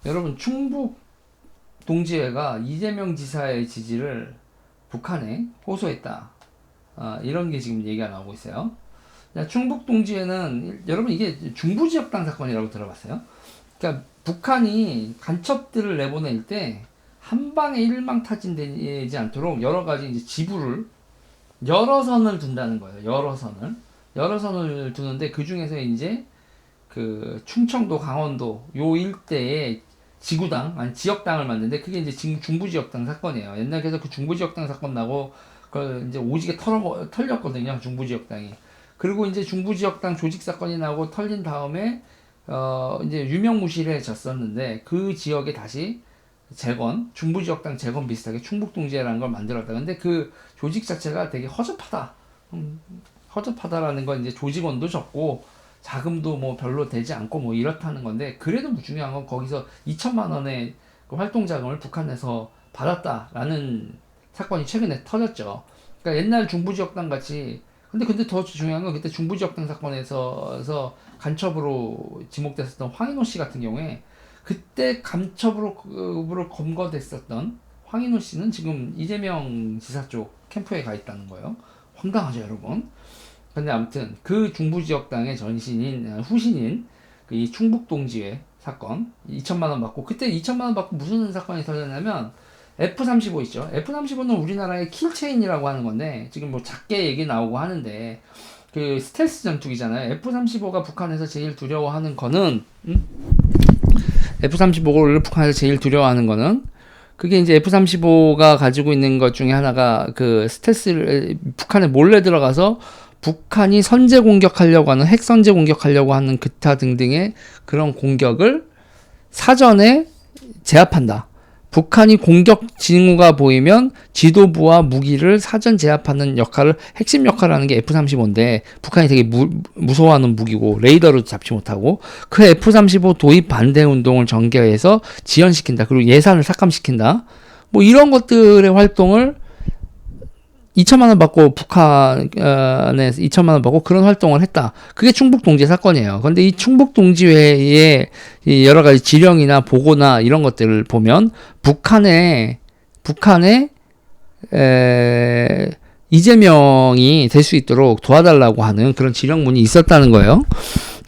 여러분, 충북 동지회가 이재명 지사의 지지를 북한에 호소했다. 이런 게 지금 얘기가 나오고 있어요. 충북 동지회는 여러분 이게 중부지역당 사건이라고 들어봤어요? 그러니까 북한이 간첩들을 내보낼 때 한 방에 일망타진되지 않도록 여러 가지 이제 지부를 여러 선을 둔다는 거예요. 여러 선을 두는데 그 중에서 이제 그 충청도, 강원도 요 일대에 지구당, 아니 지역당을 만드는데 그게 이제 중부지역당 사건이에요. 옛날에 그래서 그 중부지역당 사건 나고 그걸 이제 오지게 털렸거든요. 중부지역당이. 그리고 이제 중부지역당 조직 사건이 나고 털린 다음에 이제 유명무실해졌었는데 그 지역에 다시 중부지역당 재건 비슷하게 충북동지회라는 걸 만들었다. 근데 그 조직 자체가 되게 허접하다. 허접하다라는 건 이제 조직원도 적고 자금도 뭐 별로 되지 않고 뭐 이렇다는 건데, 그래도 중요한 건 거기서 2천만 원의 그 활동 자금을 북한에서 받았다라는 사건이 최근에 터졌죠. 그러니까 옛날 중부지역당 같이, 근데 더 중요한 건 그때 중부지역당 사건에서 간첩으로 지목됐었던 황인호 씨 같은 경우에 그때 간첩으로 검거됐었던 황인호 씨는 지금 이재명 지사 쪽 캠프에 가 있다는 거예요. 황당하죠, 여러분. 근데 아무튼 그 중부지역당의 후신인 그 이 충북동지회 사건 2천만 원 받고, 그때 2천만 원 받고 무슨 사건이 터졌냐면 F-35 있죠. F-35는 우리나라의 킬체인이라고 하는 건데, 지금 뭐 작게 얘기 나오고 하는데 그 스텔스 전투기잖아요. F-35가 북한에서 제일 두려워하는 거는 F-35를 북한에서 제일 두려워하는 거는 그게 이제 F-35가 가지고 있는 것 중에 하나가 그 스텔스를 북한에 몰래 들어가서 북한이 선제 공격하려고 하는, 핵 선제 공격하려고 하는 기타 등등의 그런 공격을 사전에 제압한다. 북한이 공격 징후가 보이면 지도부와 무기를 사전 제압하는 핵심 역할을 하는 게 F-35인데, 북한이 되게 무서워하는 무기고 레이더로도 잡지 못하고, 그 F-35 도입 반대 운동을 전개해서 지연시킨다. 그리고 예산을 삭감시킨다. 뭐 이런 것들의 활동을 2천만 원 받고 북한에 2천만 원 받고 그런 활동을 했다. 그게 충북동지회 사건이에요. 그런데 이 충북동지회의 여러 가지 지령이나 보고나 이런 것들을 보면 북한에 이재명이 될 수 있도록 도와달라고 하는 그런 지령문이 있었다는 거예요.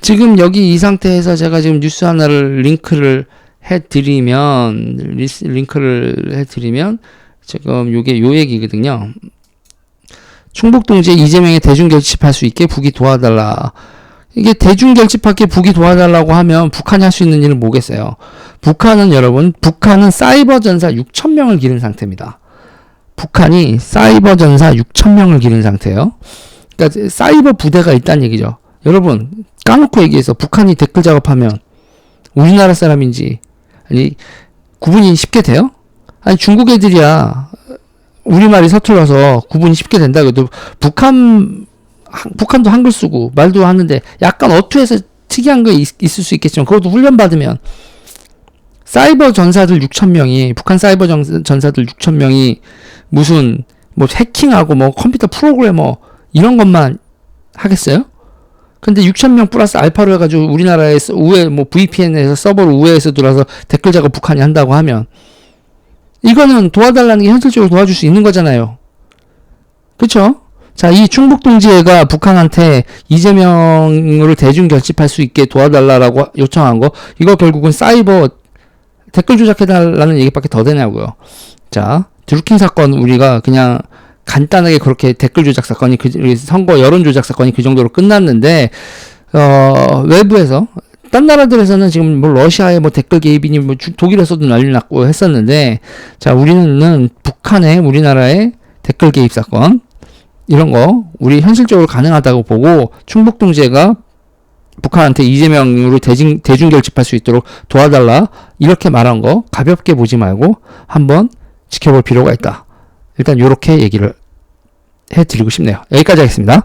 지금 여기 이 상태에서 제가 지금 뉴스 하나를 링크를 해드리면 지금 요게 요 얘기거든요. 충북동지에 이재명이 대중결집할 수 있게 북이 도와달라. 이게 대중결집하게 북이 도와달라고 하면 북한이 할 수 있는 일은 뭐겠어요? 북한은 사이버 전사 6,000명을 기른 상태입니다. 북한이 사이버 전사 6,000명을 기른 상태예요. 그러니까 사이버 부대가 있다는 얘기죠. 여러분, 까놓고 얘기해서 북한이 댓글 작업하면 우리나라 사람인지 구분이 쉽게 돼요? 아니, 중국 애들이야. 우리말이 서툴러서 구분이 쉽게 된다 그래도 북한도 한글 쓰고 말도 하는데 약간 어투에서 특이한 거 있을 수 있겠지만, 그것도 훈련받으면 사이버 전사들 6,000명이 북한 사이버 전사들 6,000명이 무슨 뭐 해킹하고 뭐 컴퓨터 프로그래머 이런 것만 하겠어요? 근데 6,000명 플러스 알파로 해가지고 우리나라에서 뭐 VPN에서 서버로 우회해서 들어와서 댓글 작업 북한이 한다고 하면 이거는 도와달라는 게 현실적으로 도와줄 수 있는 거잖아요. 그쵸? 자, 이 충북동지회가 북한한테 이재명을 대중결집할 수 있게 도와달라고 요청한 거, 이거 결국은 사이버 댓글 조작해달라는 얘기밖에 더 되냐고요. 자, 드루킹 사건 우리가 그냥 간단하게 그렇게 댓글 조작 사건이 선거 여론 조작 사건이 그 정도로 끝났는데, 외부에서 딴 나라들에서는 지금 뭐 러시아의 뭐 댓글 개입이니 뭐 독일에서도 난리 났고 했었는데, 자, 우리는 북한의 우리나라의 댓글 개입 사건 이런 거 우리 현실적으로 가능하다고 보고 충북동지회가 북한한테 이재명으로 대중결집할 수 있도록 도와달라 이렇게 말한 거 가볍게 보지 말고 한번 지켜볼 필요가 있다. 일단 요렇게 얘기를 해드리고 싶네요. 여기까지 하겠습니다.